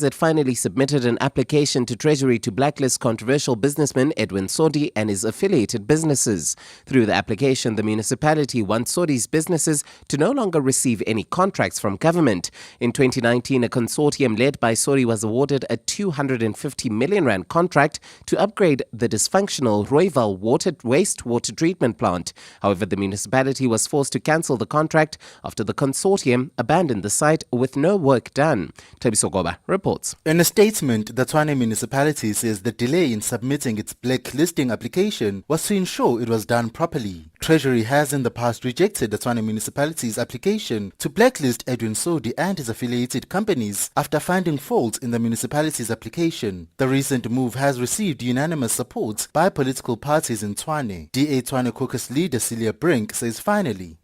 It finally submitted an application to Treasury to blacklist controversial businessman Edwin Sodi and his affiliated businesses. Through the application, the municipality wants Sodi's businesses to no longer receive any contracts from government. In 2019, a consortium led by Sodi was awarded a 250 million rand contract to upgrade the dysfunctional Rooiwal wastewater treatment plant. However, the municipality was forced to cancel the contract after the consortium abandoned the site with no work done. Thabiso Goba reports. In a statement, the Tshwane municipality says the delay in submitting its blacklisting application was to ensure it was done properly. Treasury has in the past rejected the Tshwane municipality's application to blacklist Edwin Sodi and his affiliated companies after finding fault in the municipality's application. The recent move has received unanimous support by political parties in Tshwane. DA Tshwane caucus leader Celia Brink says finally,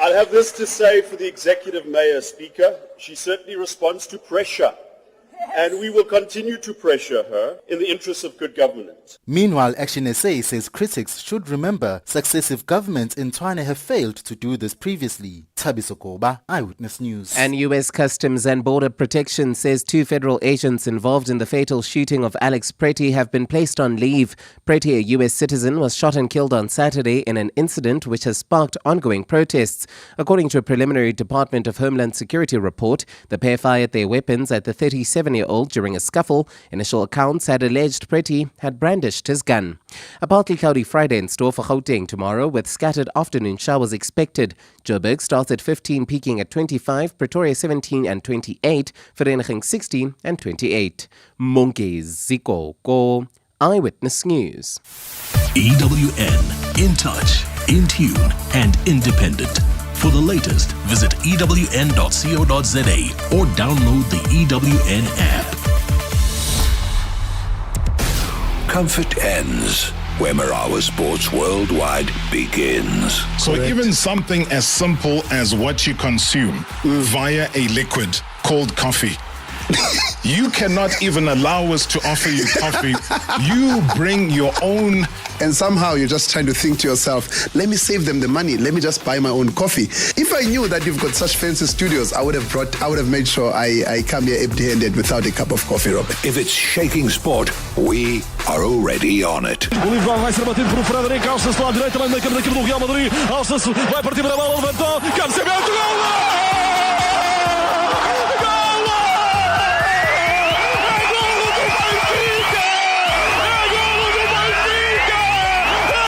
I'll have this to say for the executive mayor, Speaker. She certainly responds to pressure, and we will continue to pressure her in the interests of good governance. Meanwhile, Action SA says critics should remember successive governments in Tshwane have failed to do this previously. Thabiso Goba, Eyewitness News. And U.S. Customs and Border Protection says 2 federal agents involved in the fatal shooting of Alex Pretty have been placed on leave. Pretty, a U.S. citizen, was shot and killed on Saturday in an incident which has sparked ongoing protests. According to a preliminary Department of Homeland Security report, the pair fired their weapons at the 37-year-old during a scuffle. Initial accounts had alleged Pretty had brandished his gun. A partly cloudy Friday in store for Gauteng tomorrow, with scattered afternoon showers expected. Joburg starts at 15, peaking at 25, Pretoria 17 and 28, Vereniging 16 and 28. Monke Zikoko, Eyewitness News. EWN, in touch, in tune and independent. For the latest, visit ewn.co.za or download the EWN app. Comfort ends where Marawa Sports Worldwide begins. So even something as simple as what you consume via a liquid called coffee. You cannot even allow us to offer you coffee. You bring your own. And somehow you're just trying to think to yourself, let me save them the money. Let me just buy my own coffee. If I knew that you've got such fancy studios, I would have made sure I come here empty-handed without a cup of coffee, Robert. If it's shaking sport, we are already on it. Vai ser batido por Frederico, Alces pela direita, na câmara do Real Madrid. Alces vai partir para a bola, levantou, cabeceamento, gol!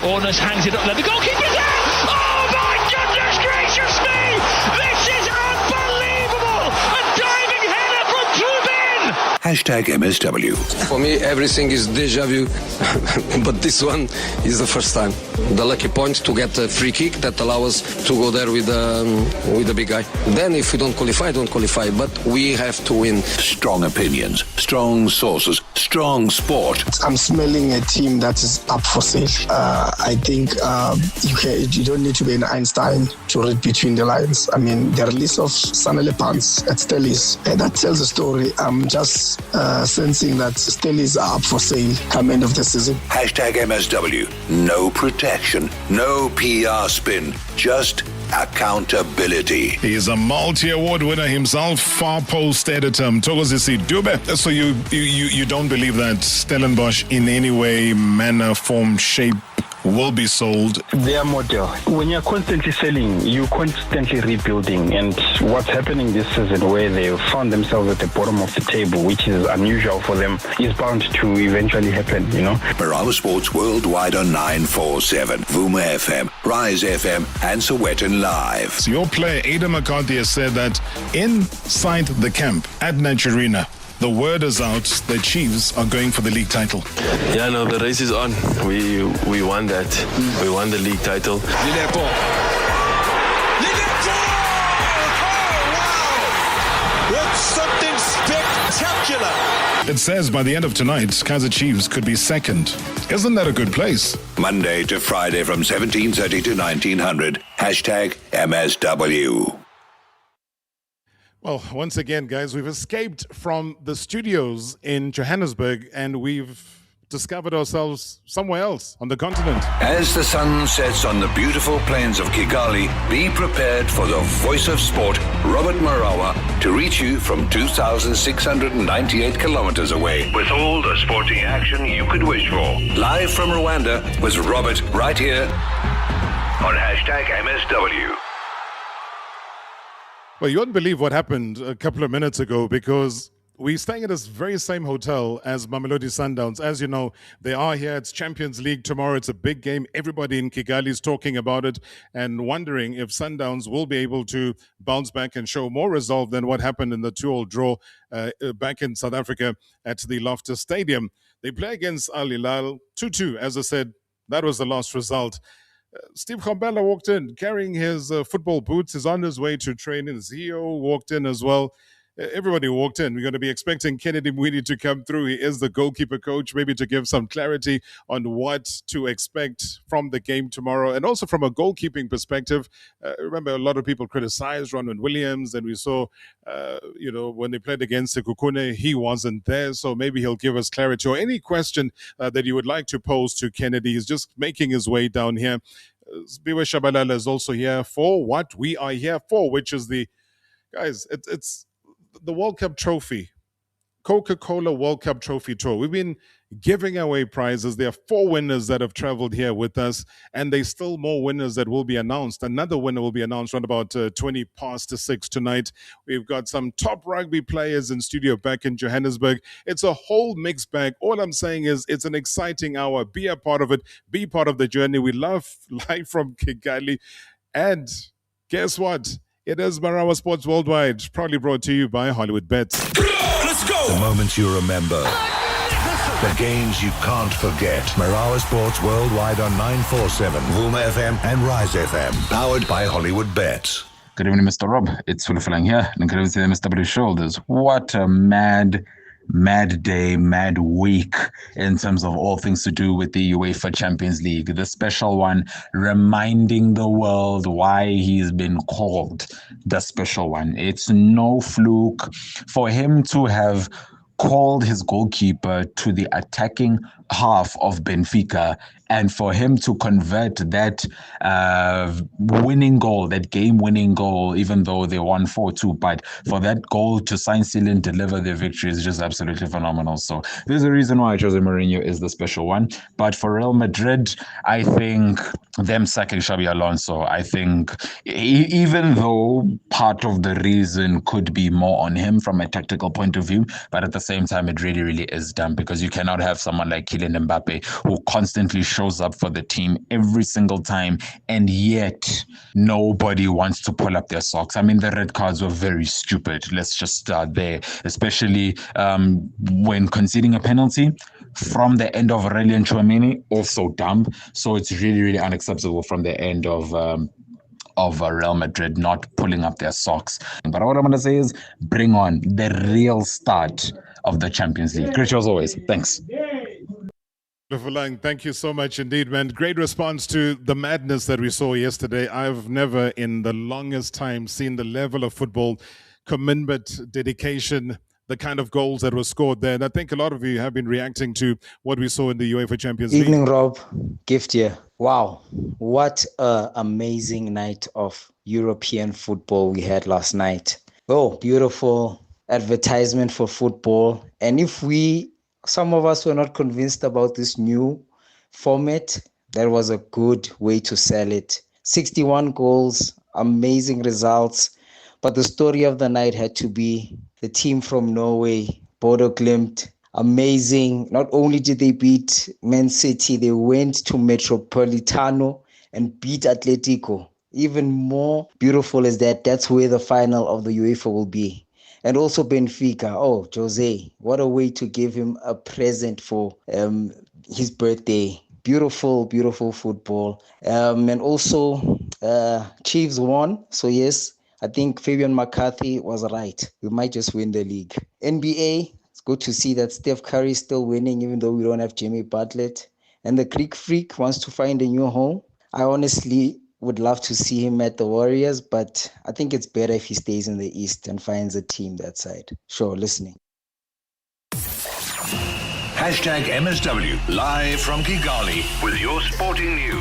Ornes hangs it up there. The goalkeeper's there! Oh my goodness gracious me! This is unbelievable! A diving header from Trubin! Hashtag MSW. For me, everything is deja vu, but this one is the first time. The lucky point to get a free kick that allows us to go there with the big guy. Then if we don't qualify, but we have to win. Strong opinions, strong sources, strong sport. I'm smelling a team that is up for sale. I think you don't need to be an Einstein to read between the lines. I mean, the release of Sanele Pants at Stellies, that tells a story. I'm just sensing that Stellies are up for sale come end of the season. Hashtag MSW. No protection, no PR spin, just accountability. He is a multi-award winner himself, far post editor Mthokozisi Dube. So you don't believe that Stellenbosch in any way, manner, form, shape will be sold? Their model. When you're constantly selling, you're constantly rebuilding. And what's happening this season, where they found themselves at the bottom of the table, which is unusual for them, is bound to eventually happen, you know. Marawa Sports Worldwide on 947, Vuma FM, Rise FM, and Sowetan Live. So your player, Ada McCarthy, has said that inside the camp at Managerial, the word is out, the Chiefs are going for the league title. Yeah, no, the race is on. We won that. We won the league title. Oh, wow! That's something spectacular. It says by the end of tonight, Kaizer Chiefs could be second. Isn't that a good place? Monday to Friday from 1730 to 1900. Hashtag MSW. Well, once again, guys, we've escaped from the studios in Johannesburg and we've discovered ourselves somewhere else on the continent. As the sun sets on the beautiful plains of Kigali, be prepared for the voice of sport, Robert Marawa, to reach you from 2,698 kilometers away with all the sporting action you could wish for. Live from Rwanda was Robert right here on #MSW. Well, you wouldn't believe what happened a couple of minutes ago, because we're staying at this very same hotel as Mamelodi Sundowns. As you know, they are here. It's Champions League tomorrow. It's a big game. Everybody in Kigali is talking about it and wondering if Sundowns will be able to bounce back and show more resolve than what happened in the 2-2 draw back in South Africa at the Loftus Stadium. They play against Al Hilal 2-2. As I said, that was the last result. Steve Khombela walked in carrying his football boots. He's on his way to training. Zio walked in as well. Everybody walked in. We're going to be expecting Kennedy Mweene to come through. He is the goalkeeper coach, maybe to give some clarity on what to expect from the game tomorrow. And also from a goalkeeping perspective, remember a lot of people criticized Ronwen Williams, and we saw, when they played against Sekhukhune, he wasn't there. So maybe he'll give us clarity, or any question that you would like to pose to Kennedy. He's just making his way down here. Biwe Shabalala is also here for what we are here for, which is it's the World Cup trophy, Coca-Cola World Cup Trophy Tour. We've been giving away prizes. There are 4 winners that have traveled here with us, and there's still more winners that will be announced. Another winner will be announced around about 6:20 tonight. We've got some top rugby players in studio back in Johannesburg. It's a whole mixed bag. All I'm saying is it's an exciting hour. Be a part of it. Be part of the journey. We love live from Kigali. And guess what? It is Marawa Sports Worldwide, proudly brought to you by Hollywood Bets. Let's go! The moments you remember. The games you can't forget. Marawa Sports Worldwide on 947, Vuma FM and Rise FM. Powered by Hollywood Bets. Good evening, Mr. Rob. It's Fulfilang here. And good evening to the MSW shoulders. What a mad day, mad week in terms of all things to do with the UEFA Champions League. The special one reminding the world why he's been called the special one. It's no fluke for him to have called his goalkeeper to the attacking half of Benfica, and for him to convert that winning goal, that game-winning goal, even though they won 4-2, but for that goal to sign, seal, and deliver their victory is just absolutely phenomenal. So there's a reason why Jose Mourinho is the special one. But for Real Madrid, I think them sacking Xabi Alonso, I think even though part of the reason could be more on him from a tactical point of view, but at the same time, it really, really is dumb, because you cannot have someone like Kylian Mbappe who constantly shows up for the team every single time, and yet nobody wants to pull up their socks. I mean, the red cards were very stupid. Let's just start there, especially when conceding a penalty from the end of Aurelien Tchouameni, also dumb. So it's really, really unacceptable from the end of Real Madrid not pulling up their socks. But what I'm going to say is bring on the real start of the Champions League. Great show as always. Thanks. Thank you so much indeed, man. Great response to the madness that we saw yesterday. I've never in the longest time seen the level of football, commitment, dedication, the kind of goals that were scored there. And I think a lot of you have been reacting to what we saw in the UEFA Champions League. Evening, Rob. Gift here. Wow. What an amazing night of European football we had last night. Oh, beautiful advertisement for football. And if some of us were not convinced about this new format, that was a good way to sell it. 61 goals, amazing results. But the story of the night had to be the team from Norway, Bodo Glimt. Amazing. Not only did they beat Man City, they went to Metropolitano and beat Atletico. Even more beautiful is that that's where the final of the UEFA will be. And also Benfica. Oh, Jose, what a way to give him a present for his birthday. Beautiful, beautiful football. And also Chiefs won. So yes, I think Fabian McCarthy was right. We might just win the league. NBA, it's good to see that Steph Curry is still winning, even though we don't have Jimmy Butler. And the Greek Freak wants to find a new home. I honestly would love to see him at the Warriors, but I think it's better if he stays in the East and finds a team that side. Sure, listening. Hashtag MSW, live from Kigali with your sporting news.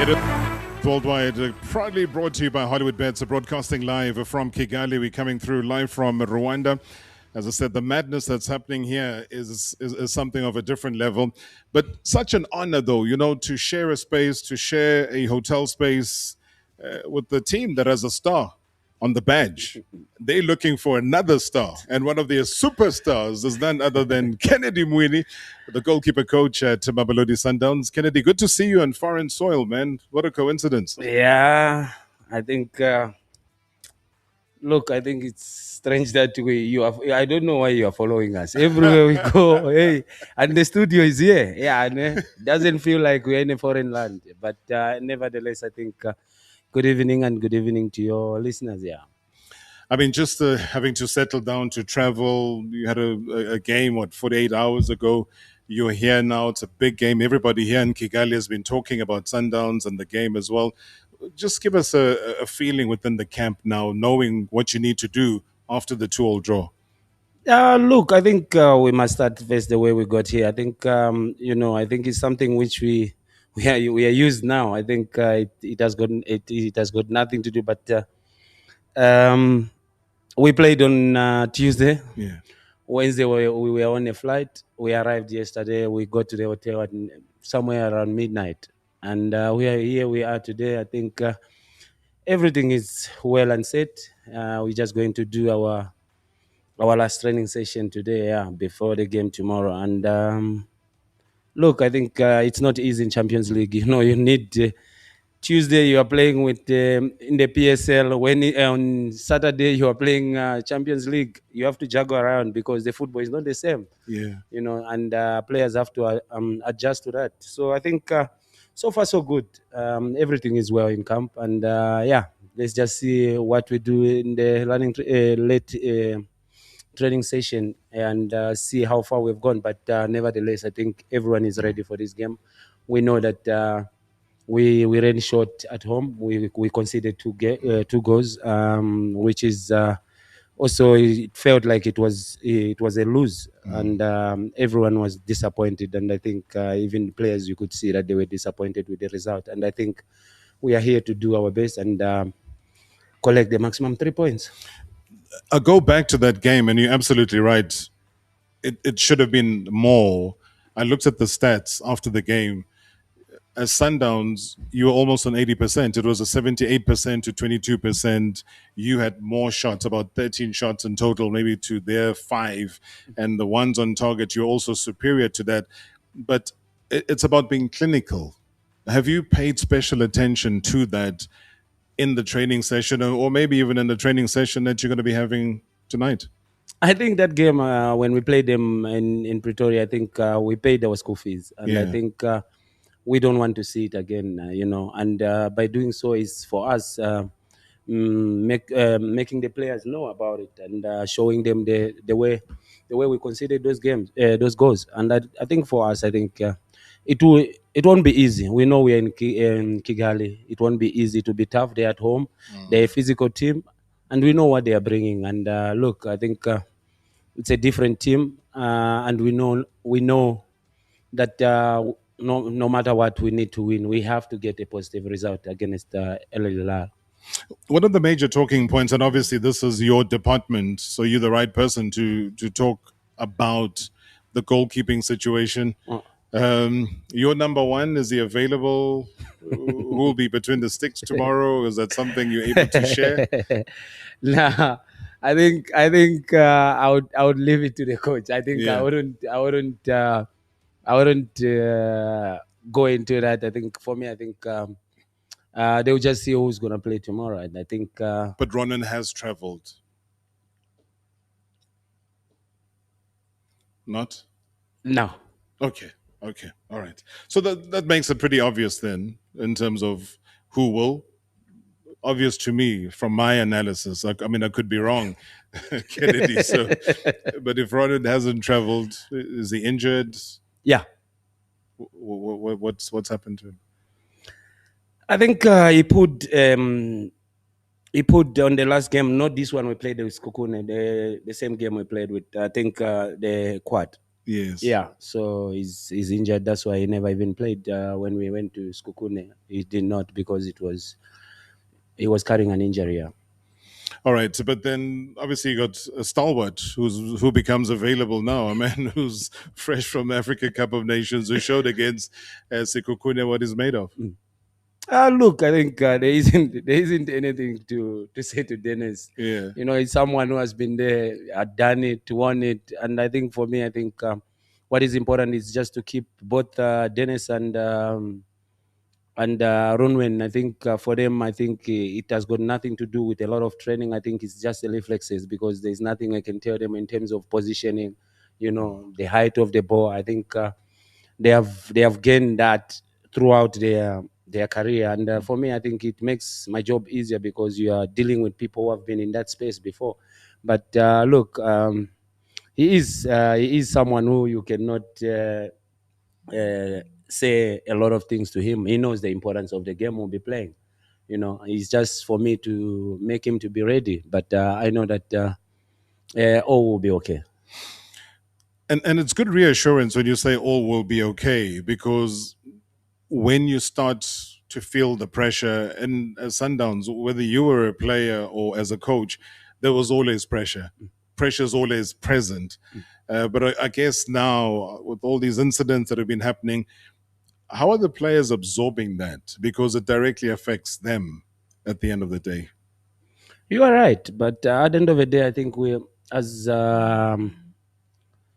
It is worldwide, proudly brought to you by Hollywood Bets, broadcasting live from Kigali. We're coming through live from Rwanda. As I said, the madness that's happening here is something of a different level. But such an honor, though, to share a space, to share a hotel space with the team that has a star on the badge. They're looking for another star, and one of their superstars is none other than Kennedy Mweene, the goalkeeper coach at Mamelodi Sundowns. Kennedy, good to see you on foreign soil, man. What a coincidence. Yeah, I think. Look, I think it's strange that I don't know why you are following us everywhere we go. Hey, and the studio is here. Yeah, and doesn't feel like we're in a foreign land. But nevertheless, I think good evening and good evening to your listeners. Yeah. I mean, just having to settle down to travel. You had a game, 48 hours ago. You're here now. It's a big game. Everybody here in Kigali has been talking about Sundowns and the game as well. Just give us a feeling within the camp now, knowing what you need to do after the 2-2 draw. Look, I think we must start first the way we got here. I think, I think it's something which we are used now. I think it has got nothing to do, but we played on Tuesday. Yeah. Wednesday we were on a flight. We arrived yesterday. We got to the hotel at somewhere around midnight, and we are here. We are today. I think everything is well and set. We're just going to do our last training session today, before the game tomorrow. And look, I think it's not easy in Champions League. You need. Tuesday you are playing with in the PSL. On Saturday you are playing Champions League. You have to juggle around because the football is not the same. Yeah. And players have to adjust to that. So I think so far so good. Everything is well in camp, and let's just see what we do in the late training session and see how far we've gone. But nevertheless, I think everyone is ready for this game. We know that. We ran short at home. We conceded two goals, which is also it felt like it was a lose, and everyone was disappointed. And I think even players, you could see that they were disappointed with the result. And I think we are here to do our best and collect the maximum 3 points. I'll go back to that game, and you're absolutely right. It should have been more. I looked at the stats after the game. As Sundowns, you were almost on 80%. It was a 78% to 22%. You had more shots, about 13 shots in total, maybe to their 5. And the ones on target, you're also superior to that. But it's about being clinical. Have you paid special attention to that in the training session, or maybe even in the training session that you're going to be having tonight? I think that game, when we played them in Pretoria, I think we paid our school fees. And I think... we don't want to see it again, and by doing so is for us making the players know about it and showing them the way we consider those goals. And I think for us, I think it won't be easy. We know we're in Kigali. It won't be easy to be tough. They're at home. They're a physical team, and we know what they are bringing. And look, I think it's a different team, and we know that no matter what, we need to win. We have to get a positive result against El Hilal. One of the major talking points, and obviously this is your department, so you're the right person to talk about the goalkeeping situation. Your number one, is he available? Who will be between the sticks tomorrow? Is that something you're able to share? Nah, I think I would leave it to the coach. I think I wouldn't go into that. I think for me, I think they'll just see who's going to play tomorrow. And I think. But Ronan has traveled. Not? No. Okay. All right. So that makes it pretty obvious then, in terms of who will. Obvious to me from my analysis. I mean, I could be wrong, Kennedy. So, but if Ronan hasn't traveled, is he injured? Yeah. What's happened to him? I think he put on the last game, not this one we played with Kukune, the same game we played with, I think the quad. Yes. Yeah, so he's injured. That's why he never even played when we went to Skukune. He did not because he was carrying an injury. Yeah. All right, but then obviously you got a stalwart who becomes available now, a man who's fresh from Africa Cup of Nations, who showed against Sekukune what he's made of. Look, I think there isn't anything to say to Dennis. Yeah. You know, he's someone who has been there, had done it, won it, and I think for me, I think what is important is just to keep both Dennis and Ronwen. I think for them, I think it has got nothing to do with a lot of training. I think it's just the reflexes, because there's nothing I can tell them in terms of positioning, you know, the height of the ball. I think they have gained that throughout their career. And for me, I think it makes my job easier because you are dealing with people who have been in that space before. But look, he is someone who you cannot say a lot of things to him. He knows the importance of the game we'll be playing. You know, it's just for me to make him to be ready. But I know that all will be okay. And it's good reassurance when you say all will be okay, because when you start to feel the pressure, and as Sundowns, whether you were a player or as a coach, there was always pressure. Pressure is always present. But I guess now, with all these incidents that have been happening, how are the players absorbing that? Because it directly affects them at the end of the day. You are right. But at the end of the day, I think we, as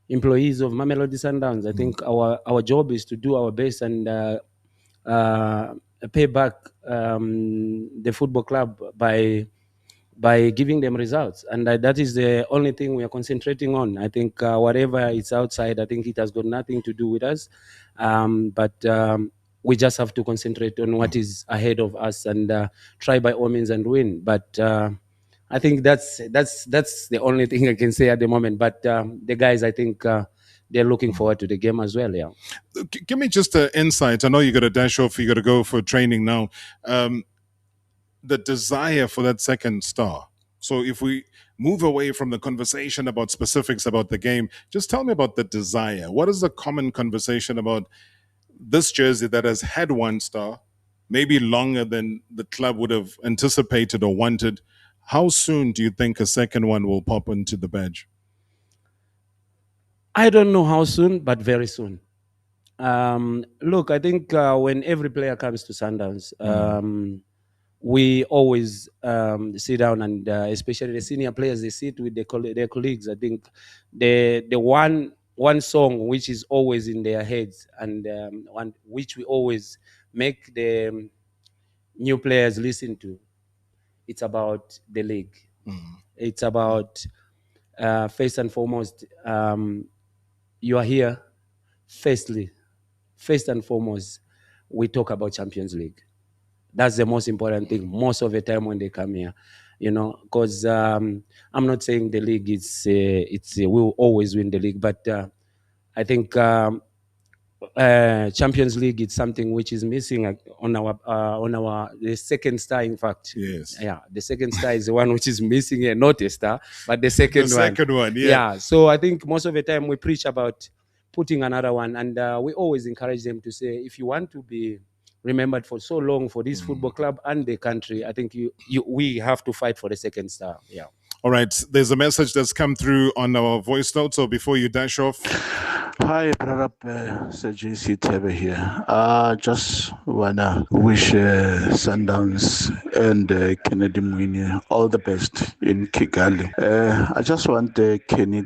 employees of Mamelodi Sundowns, I think our job is to do our best and pay back the football club by giving them results, and that is the only thing we are concentrating on. I think whatever is outside, I think it has got nothing to do with us, but we just have to concentrate on what is ahead of us and try by all means and win. But I think that's the only thing I can say at the moment. But the guys, I think they're looking forward to the game as well. Yeah. Give me just an insight. I know you got to dash off. You got to go for training now. The desire for that second star. So if we move away from the conversation about specifics about the game, just tell me about the desire. What is the common conversation about this jersey that has had one star, maybe longer than the club would have anticipated or wanted? How soon do you think a second one will pop into the badge? I don't know how soon, but very soon. Look, I think when every player comes to Sundowns, we always sit down, and especially the senior players, they sit with their colleagues. I think the one song which is always in their heads, and one which we always make the new players listen to, it's about the league. It's about first and foremost, you are here. First and foremost, we talk about Champions League. That's the most important thing most of the time when they come here, you know, because I'm not saying the league we'll always win the league, but I think Champions League is something which is missing on our the second star. In fact, yes, yeah, the second star is the one which is missing here, not a star, but the second one. Yeah. So I think most of the time we preach about putting another one, and we always encourage them to say, if you want to be remembered for so long for this football club and the country, I think we have to fight for the second star. Yeah. All right. There's a message that's come through on our voice note. So before you dash off. Hi, brother, Sir JC Tebe here. Just wanna wish Sundowns and Kennedy Mweene all the best in Kigali. I just want Kenny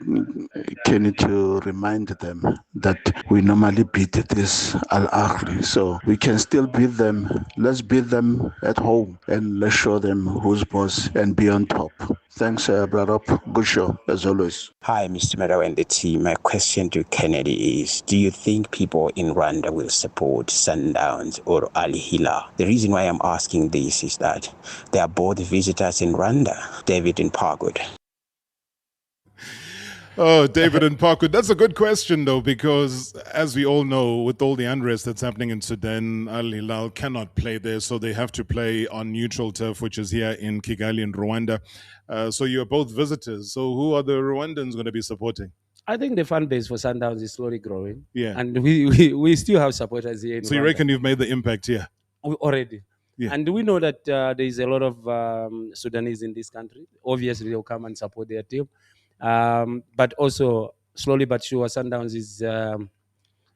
to remind them that we normally beat this Al Ahly, so we can still beat them. Let's beat them at home and let's show them who's boss and be on top. Thanks, brother. Good show, as always. Hi, Mr. Marawa and the team. My question to Kennedy is, do you think people in Rwanda will support Sundowns or Al Hilal? The reason why I'm asking this is that they are both visitors in Rwanda, David and Pargood. Oh, David and Parkwood. That's a good question, though, because as we all know, with all the unrest that's happening in Sudan, Al Hilal cannot play there, so they have to play on neutral turf, which is here in Kigali in Rwanda. So you're both visitors. So who are the Rwandans going to be supporting? I think the fan base for Sundowns is slowly growing. Yeah. And we still have supporters here in So you Rwanda. reckon you've made the impact here? Already. Yeah. And we know that there is a lot of Sudanese in this country. Obviously, they'll come and support their team. But also, slowly but sure, Sundowns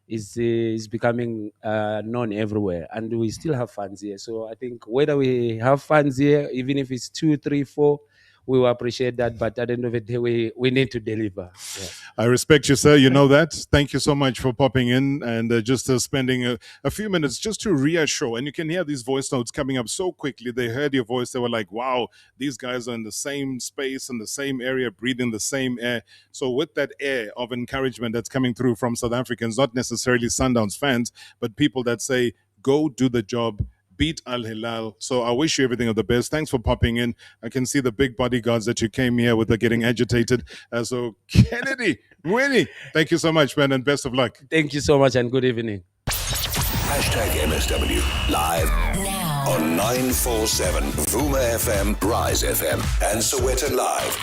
is becoming known everywhere. And we still have fans here. So I think whether we have fans here, even if it's 2, 3, 4, we will appreciate that. But at the end of the day, we need to deliver. Yeah. I respect you, sir. You know that. Thank you so much for popping in and just spending a few minutes just to reassure. And you can hear these voice notes coming up so quickly. They heard your voice. They were like, wow, these guys are in the same space, in the same area, breathing the same air. So with that air of encouragement that's coming through from South Africans, not necessarily Sundowns fans, but people that say, go do the job, beat Al Hilal. So I wish you everything of the best. Thanks for popping in. I can see the big bodyguards that you came here with are getting agitated. So Kennedy Mweene, thank you so much, man, and best of luck. Thank you so much and good evening. #MSW live now on 947 Vuma FM, Rise FM, and Soweto Live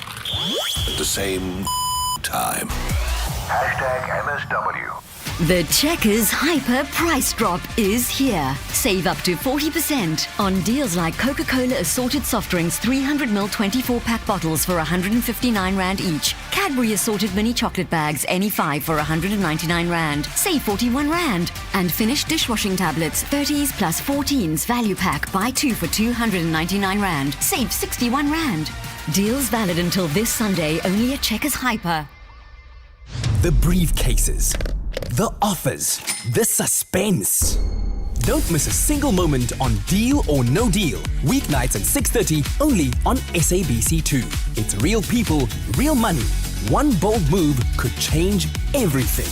at the same time. #MSW. The Checkers Hyper Price Drop is here. Save up to 40% on deals like Coca-Cola Assorted Soft Drinks 300ml 24-pack bottles for R159 each. Cadbury Assorted Mini Chocolate Bags, any 5 for R199. Save R41. And Finish Dishwashing Tablets, 30s plus 14s Value Pack, buy 2 for R299. Save R61. Deals valid until this Sunday, only at Checkers Hyper. The briefcases, the offers, the suspense. Don't miss a single moment on Deal or No Deal. Weeknights at 6:30 only on SABC2. It's real people, real money. One bold move could change everything.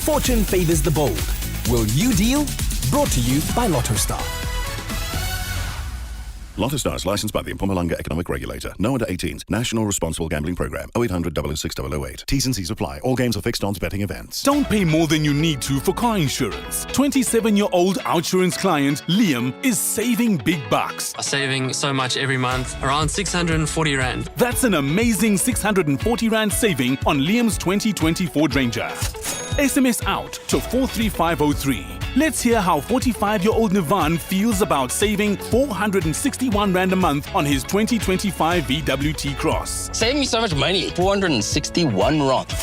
Fortune favors the bold. Will you deal? Brought to you by Lotto Star. Lotto Stars, licensed by the Mpumalanga Economic Regulator. No under 18s. National Responsible Gambling Program. 0800 006 008. T's and C's apply. All games are fixed odds betting events. Don't pay more than you need to for car insurance. 27-year-old Outsurance client Liam is saving big bucks. Saving so much every month, around 640 Rand. That's an amazing 640 Rand saving on Liam's 2024 Ranger. SMS out to 43503. Let's hear how 45-year-old Nivan feels about saving 461 Rand a month on his 2025 VWT Cross. Saving me so much money, 461 Rand.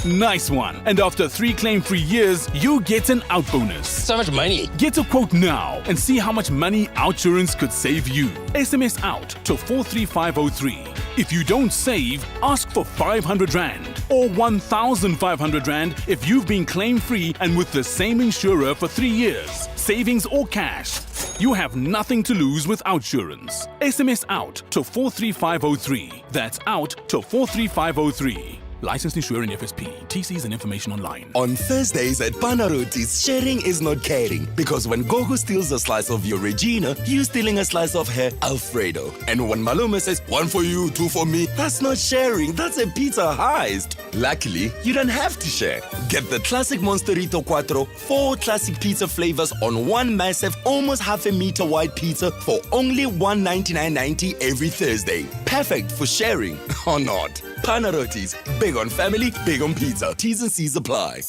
Nice one. And after 3 claim-free years, you get an out bonus. So much money. Get a quote now and see how much money Outsurance could save you. SMS out to 43503. If you don't save, ask for 500 Rand or 1,500 Rand if you've been claim-free and with the same insurer for 3 years. Savings or cash. You have nothing to lose with Outsurance. SMS out to 43503. That's out to 43503. Licensed insurer in FSP. TCs and information online. On Thursdays at Panarotis, sharing is not caring. Because when Gogo steals a slice of your Regina, you're stealing a slice of her Alfredo. And when Maluma says, 1 for you, 2 for me, that's not sharing, that's a pizza heist. Luckily, you don't have to share. Get the classic Monsterito Quattro, 4 classic pizza flavors on one massive, almost half a meter wide pizza for only $199.90 every Thursday. Perfect for sharing or not. Panarotis, big on family, big on pizza. T's and C's apply.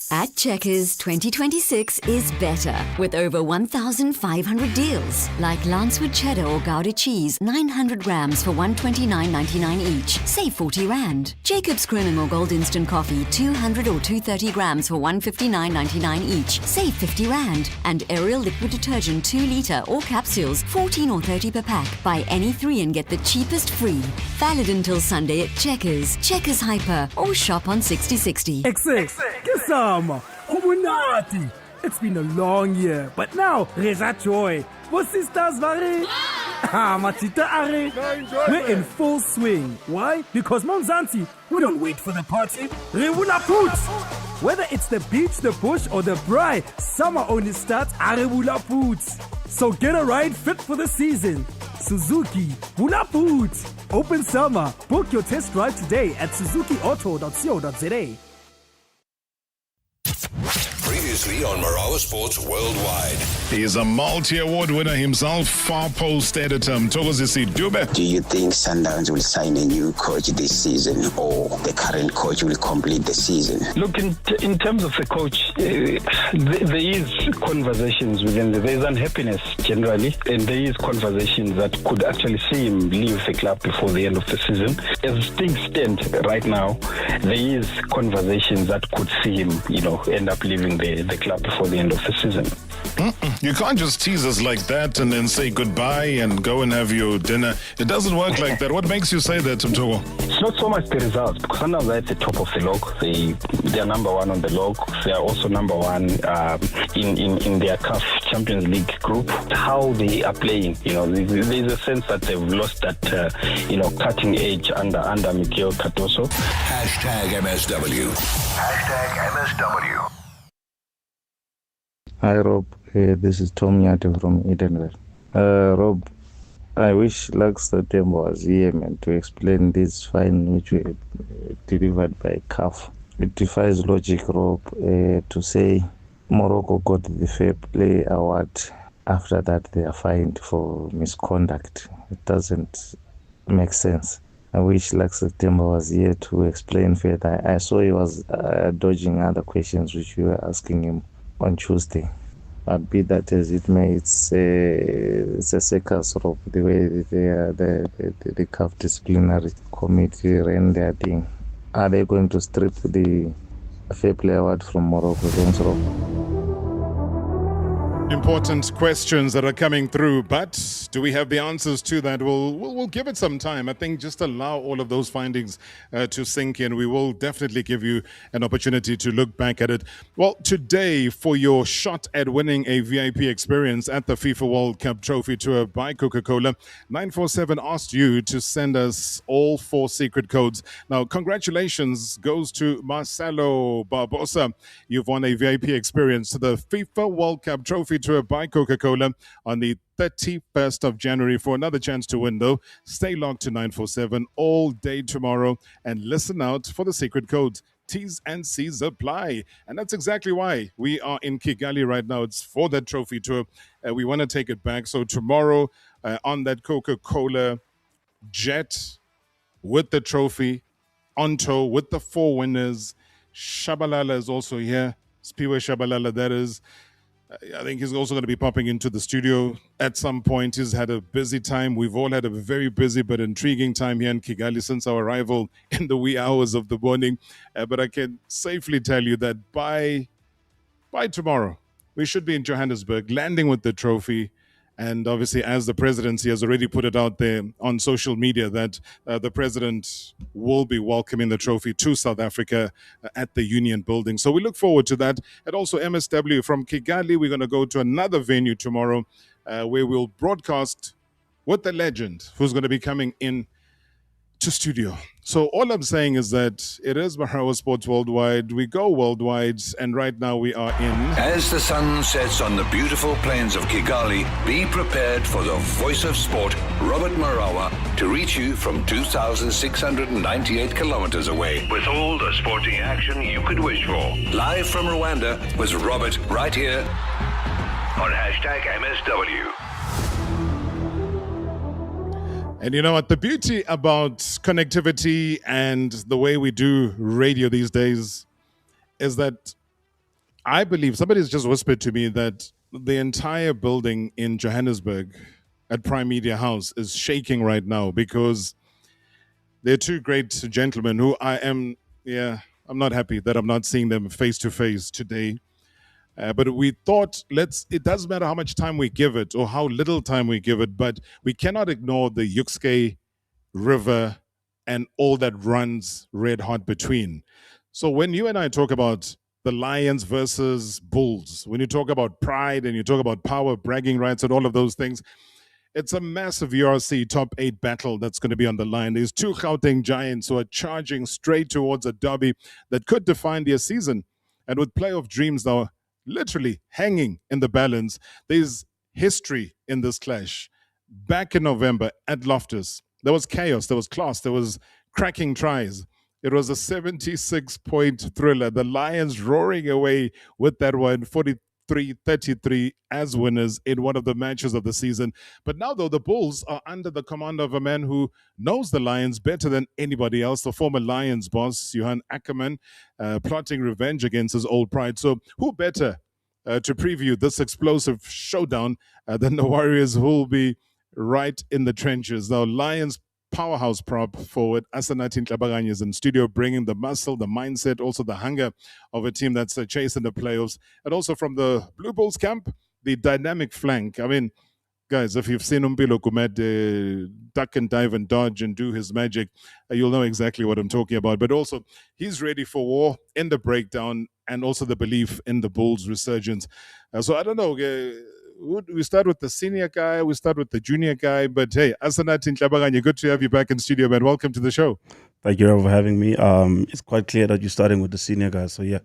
At Checkers, 2026 is better with over 1,500 deals like Lancewood Cheddar or Gouda cheese, 900 grams for $129.99 each. Save 40 Rand. Jacob's Cream or Gold Instant Coffee, 200 or 230 grams for $159.99 each. Save 50 Rand. And Ariel Liquid Detergent 2 litre or capsules, 14 or 30 per pack. Buy any 3 and get the cheapest free. Valid until Sunday at Checkers, Checkers Hyper, or shop on 6060. It's been a long year, but now Reza Joy. What sisters vare? Matita are. We're in full swing. Why? Because Monzanti, we don't wait for the party. Rewula Poots. Whether it's the beach, the bush, or the braai, summer only starts at Rewula Poots. So get a ride fit for the season. Suzuki, Hula Boots. Open summer. Book your test drive today at suzukiauto.co.za. Previously on Marawa Sports Worldwide. He is a multi-award winner himself, far post editor Mthokozisi Dube. Do you think Sundowns will sign a new coach this season, or the current coach will complete the season? Look, in terms of the coach, there is conversations within there is unhappiness generally, and there is conversations that could actually see him leave the club before the end of the season. As things stand right now, there is conversations that could see him, end up leaving the club before the end of the season. You can't just tease us like that and then say goodbye and go and have your dinner. It doesn't work like that. What makes you say that, Mthogo? It's not so much the results, because sometimes they're at the top of the log. They are number one on the log. They are also number one in their CAF Champions League group. How they are playing, there's a sense that they've lost that, cutting edge under Miguel Cardoso. #MSW. #MSW. Hi Rob, this is Tom Yate from Edenville. Rob, I wish Luxor Tembo was here, man, to explain this fine which we delivered by CAF. It defies logic, Rob, to say Morocco got the Fair Play Award. After that, they are fined for misconduct. It doesn't make sense. I wish Luxor Tembo was here to explain further. I saw he was dodging other questions which we were asking him on Tuesday. But be that as it may, it's a circus of the way the CAF disciplinary committee ran their thing. Are they going to strip the Fair Play Award from Morocco? Thanks, Rob. Important questions that are coming through, but do we have the answers to that? We'll give it some time. I think just allow all of those findings to sink in. We will definitely give you an opportunity to look back at it. Well, today, for your shot at winning a VIP experience at the FIFA World Cup Trophy Tour by Coca-Cola, 947 asked you to send us all 4 secret codes. Now, congratulations goes to Marcelo Barbosa. You've won a VIP experience to the FIFA World Cup Trophy Tour by Coca-Cola on the 31st of January. For another chance to win, though, stay locked to 947 all day tomorrow and listen out for the secret codes. T's and C's apply. And that's exactly why we are in Kigali right now. It's for that trophy tour. We want to take it back. So tomorrow on that Coca-Cola jet with the trophy on tow with the 4 winners. Shabalala is also here. Spiwe Shabalala, that is. I think he's also going to be popping into the studio at some point. He's had a busy time. We've all had a very busy but intriguing time here in Kigali since our arrival in the wee hours of the morning. But I can safely tell you that by tomorrow, we should be in Johannesburg, landing with the trophy. And obviously, as the presidency has already put it out there on social media that the president will be welcoming the trophy to South Africa at the Union Building. So we look forward to that. And also MSW from Kigali, we're going to go to another venue tomorrow where we'll broadcast with the legend who's going to be coming in to studio. So all I'm saying is that it is Marawa Sports Worldwide. We go worldwide, and right now we are in... As the sun sets on the beautiful plains of Kigali, be prepared for the voice of sport, Robert Marawa, to reach you from 2,698 kilometers away with all the sporting action you could wish for. Live from Rwanda was Robert right here on #MSW. And you know what? The beauty about connectivity and the way we do radio these days is that I believe somebody's just whispered to me that the entire building in Johannesburg at Primedia House is shaking right now because there are 2 great gentlemen who I'm not happy that I'm not seeing them face to face today. But we thought, it doesn't matter how much time we give it or how little time we give it, but we cannot ignore the Yukske River and all that runs red hot between. So when you and I talk about the Lions versus Bulls, when you talk about pride and you talk about power, bragging rights and all of those things, it's a massive URC top 8 battle that's going to be on the line. There's 2 Gauteng giants who are charging straight towards a derby that could define their season. And with playoff dreams now literally hanging in the balance, there's history in this clash. back in November at Loftus. There was chaos, there was class, there was cracking tries. It was a 76-point thriller. The Lions roaring away with that one, 43-33 as winners in one of the matches of the season. But now, though, the Bulls are under the command of a man who knows the Lions better than anybody else, the former Lions boss, Johan Ackerman, plotting revenge against his old pride. So who better to preview this explosive showdown than the Warriors, who will be right in the trenches. Now, Lions powerhouse prop forward Asanathi Ntlabaganye is in studio, bringing the muscle, the mindset, also the hunger of a team that's chasing the playoffs. And also from the Blue Bulls camp, the dynamic flank. I mean, guys, if you've seen Umpilo Kumet duck and dive and dodge and do his magic, you'll know exactly what I'm talking about. But also, he's ready for war in the breakdown and also the belief in the Bulls' resurgence. So I don't know. We start with the senior guy, we start with the junior guy, but hey, Asanathi Ntlabaganye, good to have you back in studio, man. Welcome to the show. Thank you for having me. It's quite clear that you're starting with the senior guys, so yeah.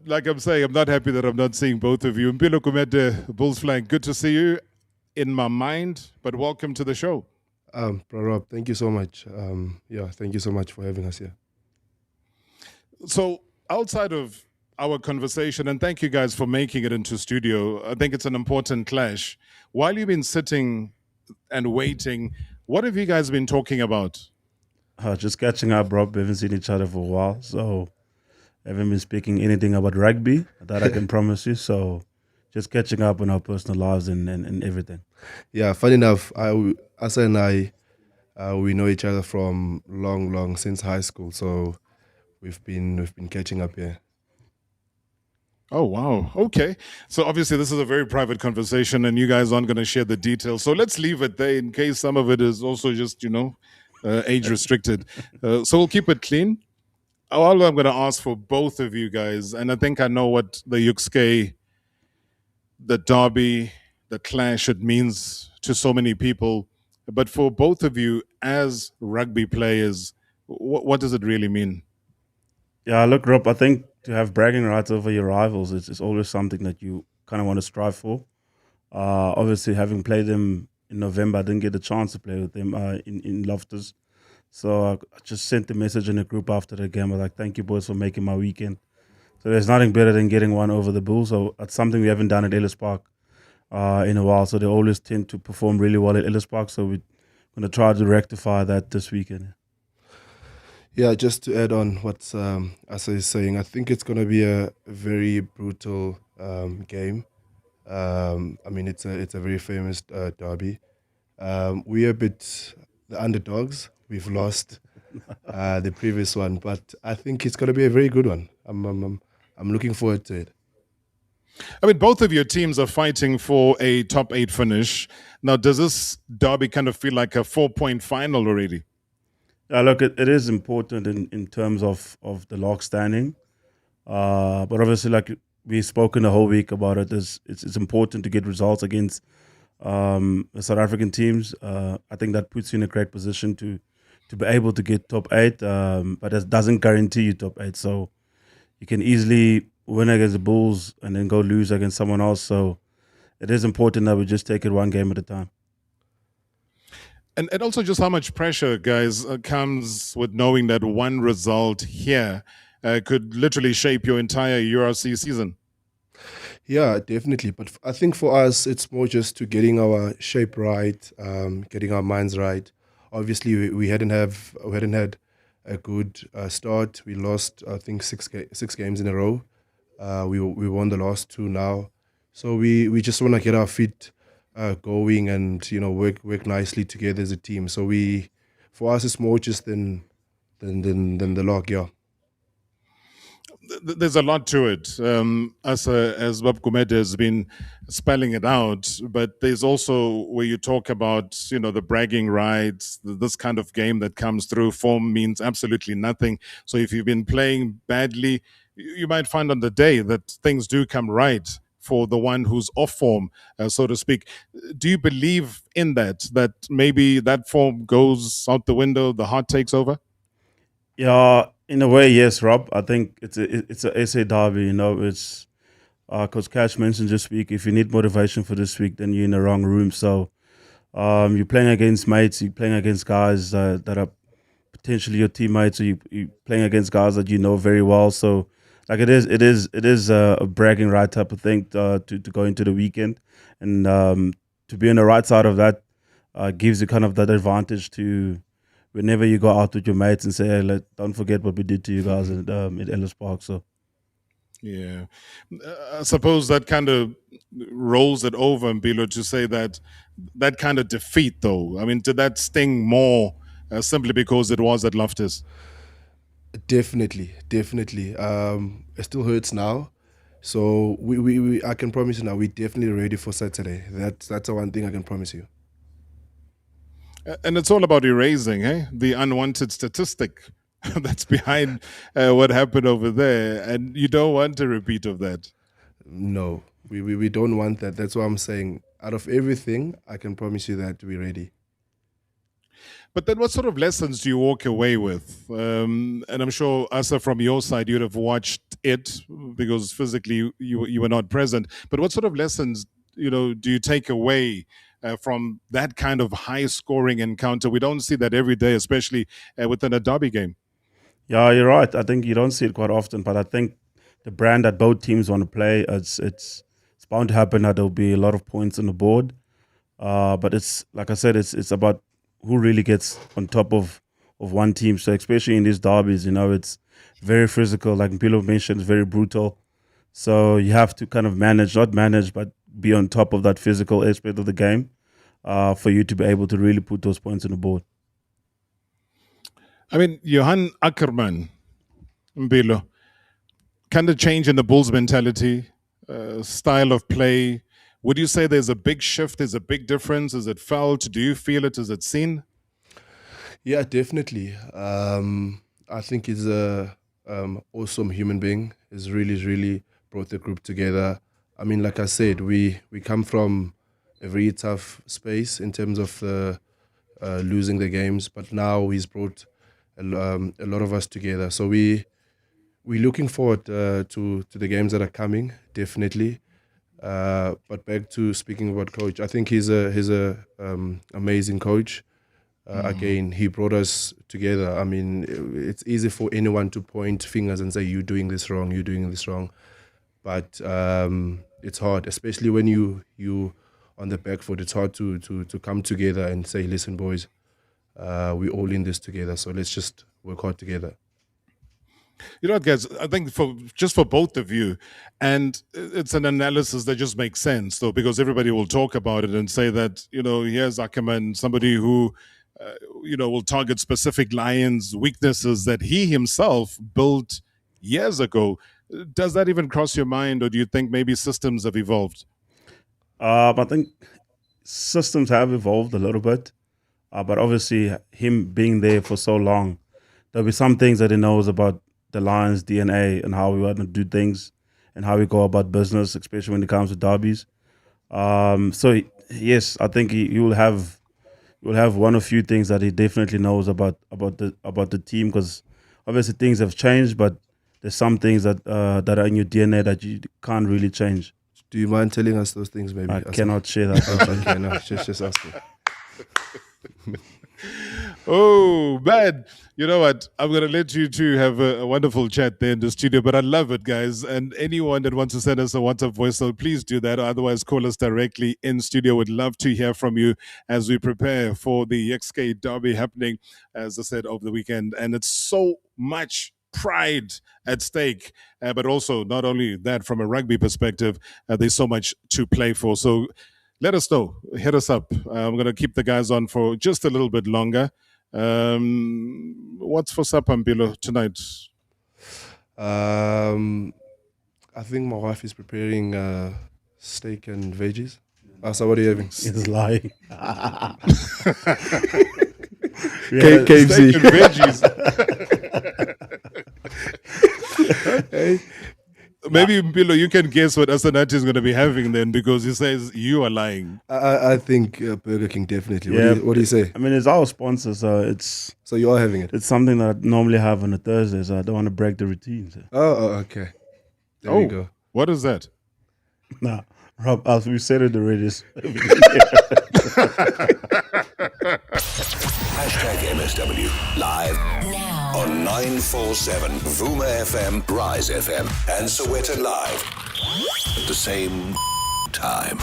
Like I'm saying, I'm not happy that I'm not seeing both of you. Mpilo Kumete, Bulls flank, good to see you in my mind, but welcome to the show. Bro Rob, thank you so much. Thank you so much for having us here. So outside of our conversation, and thank you guys for making it into studio. I think it's an important clash. While you've been sitting and waiting, what have you guys been talking about? Just catching up, bro. We haven't seen each other for a while, so I haven't been speaking anything about rugby that I can promise you. So just catching up on our personal lives and everything. Yeah, funny enough, Asa and I, we know each other from long since high school. So we've been catching up here. Oh, wow. Okay. So obviously this is a very private conversation and you guys aren't going to share the details. So let's leave it there in case some of it is also just, age restricted. So we'll keep it clean. All I'm going to ask for both of you guys, and I think I know what the Yukske, the derby, the clash, it means to so many people. But for both of you as rugby players, what does it really mean? Yeah, look, Rob, I think to have bragging rights over your rivals is always something that you kind of want to strive for. Obviously, having played them in November, I didn't get the chance to play with them in Loftus. So I just sent the message in the group after the game. I was like, thank you, boys, for making my weekend. So there's nothing better than getting one over the Bulls. So that's something we haven't done at Ellis Park in a while. So they always tend to perform really well at Ellis Park. So we're going to try to rectify that this weekend. Yeah, just to add on what Asa is saying, I think it's going to be a very brutal game. It's a very famous derby. We're a bit the underdogs. We've lost the previous one, but I think it's going to be a very good one. I'm looking forward to it. I mean, both of your teams are fighting for a top 8 finish. Now, does this derby kind of feel like a 4-point final already? Look, it is important in terms of the log standing. But obviously, like we've spoken the whole week about it, it's important to get results against the South African teams. I think that puts you in a great position to be able to get top 8, but it doesn't guarantee you top 8. So you can easily win against the Bulls and then go lose against someone else. So it is important that we just take it one game at a time. And also just how much pressure, guys, comes with knowing that one result here could literally shape your entire URC season. Yeah, definitely. But I think for us, it's more just to getting our shape right, getting our minds right. Obviously, we hadn't had a good start. We lost, I think, six games in a row. We won the last 2 now, so we just want to get our feet going and work nicely together as a team. So for us, it's more just than the log, yeah. There's a lot to it, as Bob Kumete has been spelling it out. But there's also where you talk about, the bragging rights, this kind of game that comes through. Form means absolutely nothing. So if you've been playing badly, you might find on the day that things do come right for the one who's off form, so to speak. Do you believe in that maybe that form goes out the window, the heart takes over? Yeah, in a way, yes, Rob. I think it's a SA derby. It's Coach Cash mentioned this week, if you need motivation for this week, then you're in the wrong room. So you're playing against mates, you're playing against guys that are potentially your teammates, or you're playing against guys that you know very well. So like it is a bragging right type of thing to go into the weekend, and to be on the right side of that gives you kind of that advantage to whenever you go out with your mates and say, hey, don't forget what we did to you guys at Ellis Park. So. Yeah. I suppose that kind of rolls it over, Mbilo, to say that kind of defeat, though. I mean, did that sting more simply because it was at Loftus? Definitely. It still hurts now. So we I can promise you now, we're definitely ready for Saturday. That's the one thing I can promise you. And it's all about erasing, the unwanted statistic that's behind what happened over there. And you don't want a repeat of that. No, we don't want that. That's what I'm saying. Out of everything, I can promise you that we're ready. But then what sort of lessons do you walk away with? And I'm sure, Asa, from your side, you'd have watched it because physically you were not present. But what sort of lessons, do you take away from that kind of high-scoring encounter? We don't see that every day, especially within a derby game. Yeah, you're right. I think you don't see it quite often, but I think the brand that both teams want to play, it's bound to happen that there'll be a lot of points on the board. But it's like I said, it's about who really gets on top of one team. So especially in these derbies, it's very physical. Like Mpilo mentioned, it's very brutal. So you have to kind of not manage, but be on top of that physical aspect of the game for you to be able to really put those points on the board. I mean, Johan Ackerman, Mbilo, kind of change in the Bulls mentality, style of play. Would you say there's a big shift? There's a big difference? Is it felt? Do you feel it? Is it seen? Yeah, definitely. I think he's a awesome human being. He's really brought the group together. I mean, like I said, we come from a very tough space in terms of losing the games, but now he's brought a lot of us together. So we're looking forward to the games that are coming, definitely. But back to speaking about coach, I think he's a amazing coach. Again, he brought us together. I mean, it's easy for anyone to point fingers and say, you're doing this wrong, but it's hard, especially when you on the back foot. It's hard to come together and say, listen, boys, we're all in this together, so let's just work hard together. You know what, guys, I think for both of you, and it's an analysis that just makes sense, though, because everybody will talk about it and say that, here's Ackerman, somebody who, will target specific Lions' weaknesses that he himself built years ago. Does that even cross your mind, or do you think maybe systems have evolved? I think systems have evolved a little bit, but obviously him being there for so long, there'll be some things that he knows about the Lions' DNA and how we want to do things and how we go about business, especially when it comes to derbies. So yes, I think you will have one or few things that he definitely knows about the team, because obviously things have changed, but there's some things that are in your DNA that you can't really change. Do you mind telling us those things, maybe? I cannot share that. Okay, no, just asking. Oh, man. You know what? I'm going to let you two have a wonderful chat there in the studio, but I love it, guys. And anyone that wants to send us a WhatsApp voice note, please do that. Otherwise, call us directly in studio. Would love to hear from you as we prepare for the XK Derby happening, as I said, over the weekend. And it's so much pride at stake, but also not only that, from a rugby perspective, there's so much to play for. So let us know. Hit us up. I'm going to keep the guys on for just a little bit longer. What's for supper, Mbilo, tonight? I think my wife is preparing steak and veggies. So what are you having? He's lying. KFC. Steak and veggies. Hey. Maybe, Mbilo, you can guess what Asanati is going to be having then, because he says you are lying. I think Burger King, definitely. Yeah, what do you say? I mean, it's our sponsor, so So you are having it? It's something that I normally have on a Thursday, so I don't want to break the routine. So. Oh, okay. There you go. What is that? Nah, Rob, as we said it already. Hashtag MSW live now on 947 Vuma FM, Rise FM, and Soweto Live at the same time.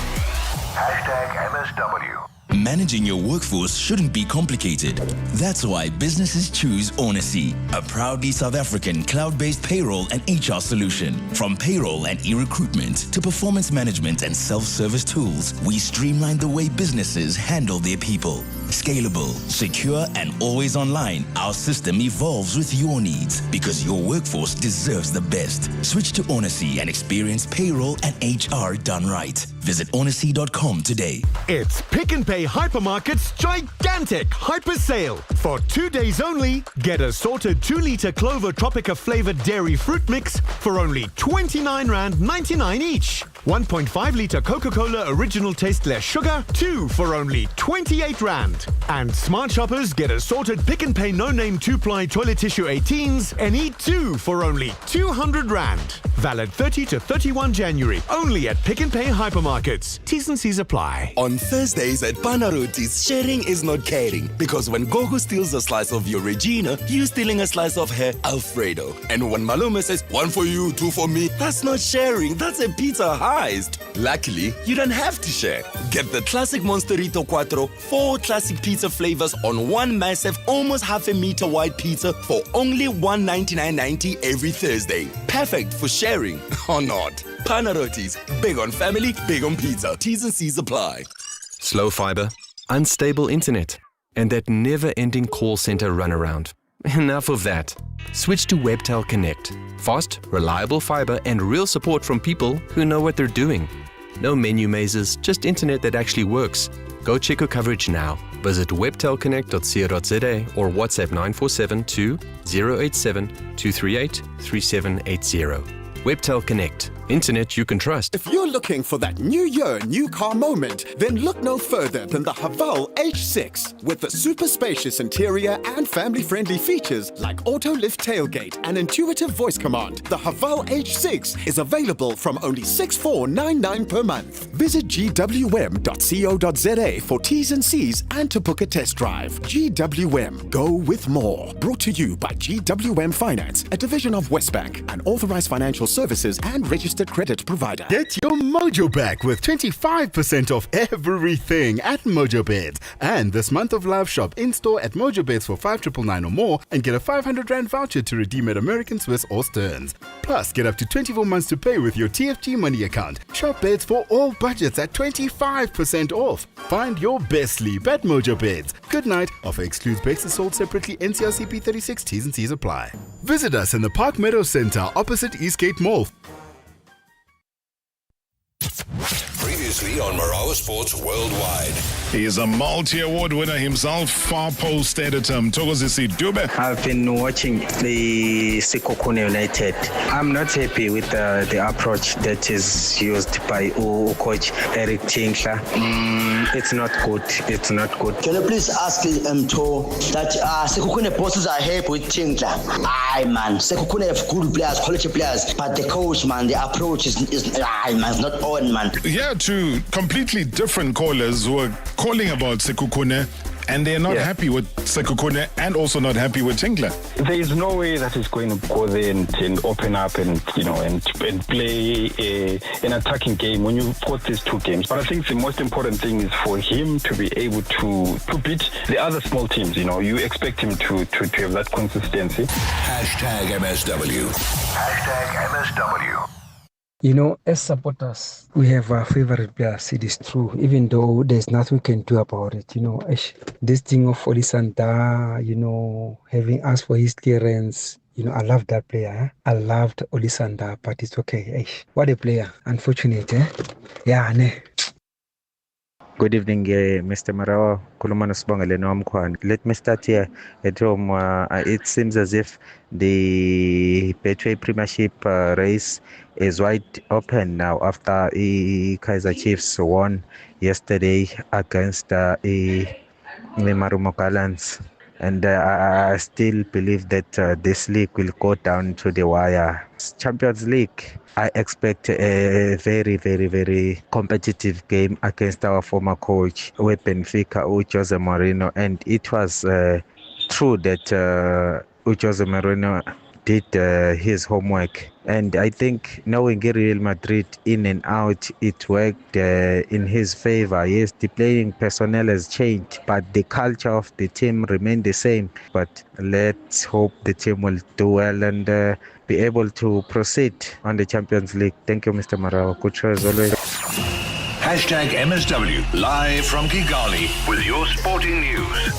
Hashtag MSW. Managing your workforce shouldn't be complicated. That's why businesses choose Onacy, a proudly South African cloud-based payroll and HR solution. From payroll and e-recruitment to performance management and self-service tools, we streamline the way businesses handle their people. Scalable, secure, and always online, our system evolves with your needs because your workforce deserves the best. Switch to Onacy and experience payroll and HR done right. Visit onacy.com today. It's Pick n Pay Hypermarket's gigantic hyper sale. For 2 days only, get a sorted 2-liter Clover Tropica flavored dairy fruit mix for only R29.99 each. 1.5-liter Coca-Cola Original Taste Less Sugar, 2 for only R28. And smart shoppers get assorted Pick n Pay no-name 2-ply toilet tissue 18s and eat 2 for only R200. Valid 30 to 31 January, only at Pick n Pay Hypermarkets. T's and C's apply. On Thursdays at Panarotis, sharing is not caring. Because when Gogo steals a slice of your Regina, you're stealing a slice of her Alfredo. And when Maluma says, 1 for you, 2 for me, that's not sharing, that's a pizza heist. Luckily, you don't have to share. Get the classic Monsterito Quattro, 4 classic pizza flavors on one massive, almost half a meter wide pizza for only $199.90 every Thursday. Perfect for sharing or not. Panarotis, big on family, big on pizza. T's and C's apply. Slow fiber, unstable internet, and that never-ending call center runaround. Enough of that. Switch to Webtel Connect. Fast, reliable fiber and real support from people who know what they're doing. No menu mazes, just internet that actually works. Go check your coverage now. Visit webtelconnect.co.za or WhatsApp 947-2087-238-3780. Webtel Connect. Internet you can trust. If you're looking for that new year, new car moment, then look no further than the Haval H6. With the super spacious interior and family-friendly features like auto-lift tailgate and intuitive voice command, the Haval H6 is available from only $6,499 per month. Visit gwm.co.za for T's and C's and to book a test drive. GWM, go with more. Brought to you by GWM Finance, a division of Westbank, an authorized financial services and registered credit provider. Get your mojo back with 25% off everything at Mojo Beds. And this month of Live Shop in-store at Mojo Beds for 5,999 or more and get a R500 voucher to redeem at American, Swiss or Stearns. Plus, get up to 24 months to pay with your TFG money account. Shop beds for all budgets at 25% off. Find your best sleep at Mojo Beds. Good night. Offer excludes bases sold separately. NCRCP 36 T's and C's apply. Visit us in the Park Meadow Center opposite Eastgate Mall. Previously on Marawa Sports Worldwide. He is a multi-award winner himself, Far Post editor Mthokozisi Dube. I've been watching the Sekhukhune United. I'm not happy with the approach that is used by coach Eric Tinkler. It's not good. It's not good. Can you please ask Mtho that Sekhukhune bosses are happy with Tinkler? Aye, man. Sekhukhune have good players, quality players, but the coach, man, the approach is not on, man. Yeah, two completely different callers who are calling about Sekhukhune, and they're not happy with Sekhukhune and also not happy with Tinkler. There is no way that he's going to go there and open up and play an attacking game when you've got these two games. But I think the most important thing is for him to be able to beat the other small teams. You expect him to have that consistency. Hashtag MSW. Hashtag MSW. As supporters, we have our favorite players, it is true, even though there's nothing we can do about it. This thing of Olisanta, having asked for his clearance, I love that player. I loved Olisanta, but it's okay. What a player. Unfortunate, Yeah, ne. Good evening, Mr. Marawa. Let me start here at home. It seems as if the Betway Premiership race is wide open now after Kaizer Chiefs won yesterday against the Marumo Gallants. and I still believe that this league will go down to the wire. Champions League, I expect a very, very, very competitive game against our former coach, Benfica, Jose Mourinho, and it was true that Jose Mourinho did his homework. And I think knowing Real Madrid in and out, it worked in his favor. Yes, the playing personnel has changed, but the culture of the team remained the same. But let's hope the team will do well and be able to proceed on the Champions League. Thank you, Mr. Marawa. Good show as always. Hashtag MSW, live from Kigali with your sporting news.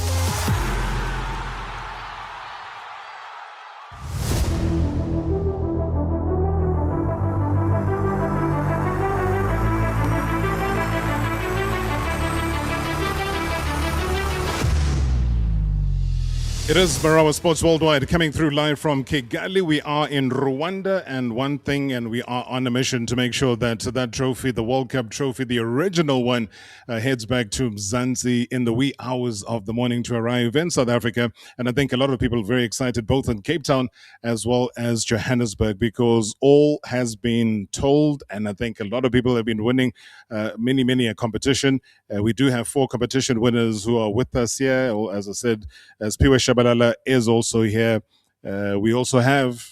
It is Marawa Sports Worldwide coming through live from Kigali. We are in Rwanda, and we are on a mission to make sure that that trophy, the World Cup trophy, the original one, heads back to Mzansi in the wee hours of the morning to arrive in South Africa. And I think a lot of people are very excited, both in Cape Town as well as Johannesburg, because all has been told, and I think a lot of people have been winning many a competition. We do have 4 competition winners who are with us here, or as I said, as Piwa Shabalala is also here. We also have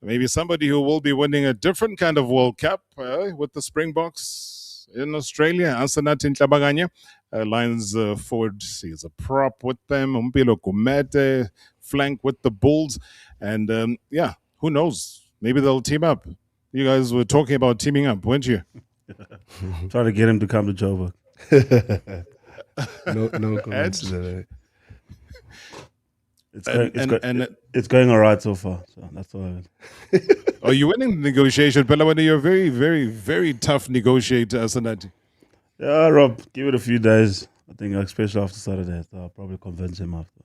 maybe somebody who will be winning a different kind of World Cup with the Springboks in Australia. Ansanati Ntlabaganya, Lions forward, he's a prop with them. Umpilo Kumete, flank with the Bulls. And who knows? Maybe they'll team up. You guys were talking about teaming up, weren't you? Try to get him to come to Joburg. no comments. It's going all right so far. So that's all. Are you winning the negotiation? Pelawani, you're a very, very, very tough negotiator, Sanati. Yeah, Rob, give it a few days. I think especially after Saturday, so I'll probably convince him after.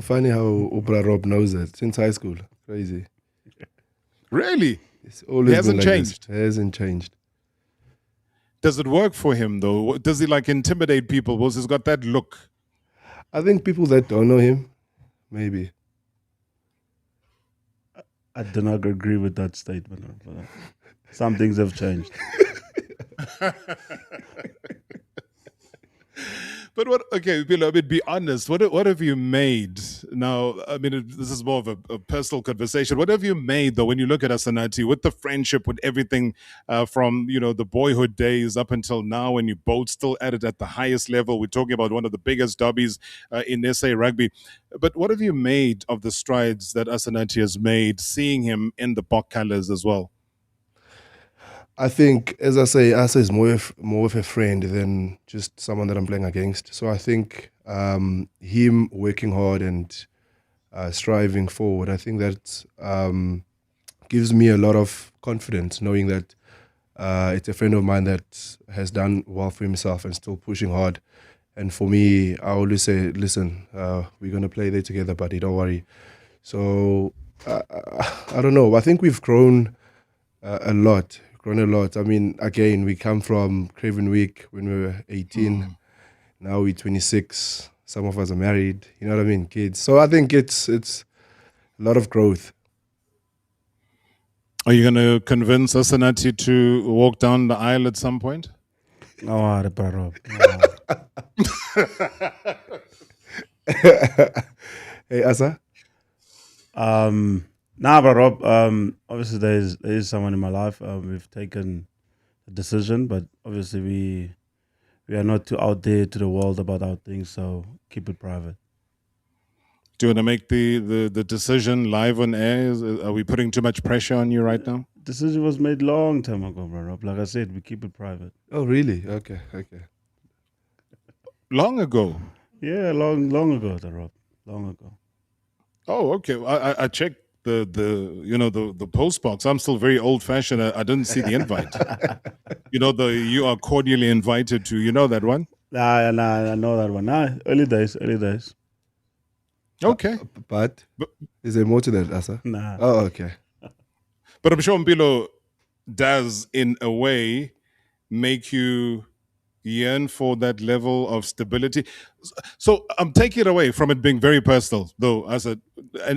Funny how Oprah Rob knows that since high school. Crazy. Really? It's always He hasn't been like changed. This. It hasn't changed. Does it work for him though? Does he like intimidate people? Because he's got that look. I think people that don't know him, maybe. I do not agree with that statement. Some things have changed. But Bilo, be honest. What have you made? Now, I mean, this is more of a personal conversation. What have you made, though, when you look at Asanati, with the friendship, with everything from, the boyhood days up until now, when you both still at it at the highest level? We're talking about one of the biggest derbies in SA rugby. But what have you made of the strides that Asanati has made, seeing him in the Bok colours as well? I think, as I say, Asa is more of a friend than just someone that I'm playing against. So I think him working hard and striving forward, I think that gives me a lot of confidence, knowing that it's a friend of mine that has done well for himself and still pushing hard. And for me, I always say, listen, we're going to play there together, buddy, don't worry. So I don't know. I think we've grown a lot. I mean, again, we come from Craven Week when we were 18. Now we're 26. Some of us are married. You know what I mean? Kids. So I think it's a lot of growth. Are you going to convince Asanati to walk down the aisle at some point? Oh, the Hey, Asa? Nah, but Rob, obviously there is someone in my life. We've taken a decision, but obviously we are not too out there to the world about our things, so keep it private. Do you want to make the decision live on air? Are we putting too much pressure on you right now? Decision was made long time ago, bro, Rob. Like I said, we keep it private. Oh, really? Okay. Long ago? Yeah, long ago, Rob. Long ago. Oh, okay. I checked the post box. I'm still very old fashioned. I didn't see the invite. You are cordially invited to. You know that one? Nah, I know that one. Nah, early days. Okay, but is there more to that, Asa? Nah. Oh, okay. But I'm sure Mpilo does, in a way, make you yearn for that level of stability? So I'm taking it away from it being very personal, though.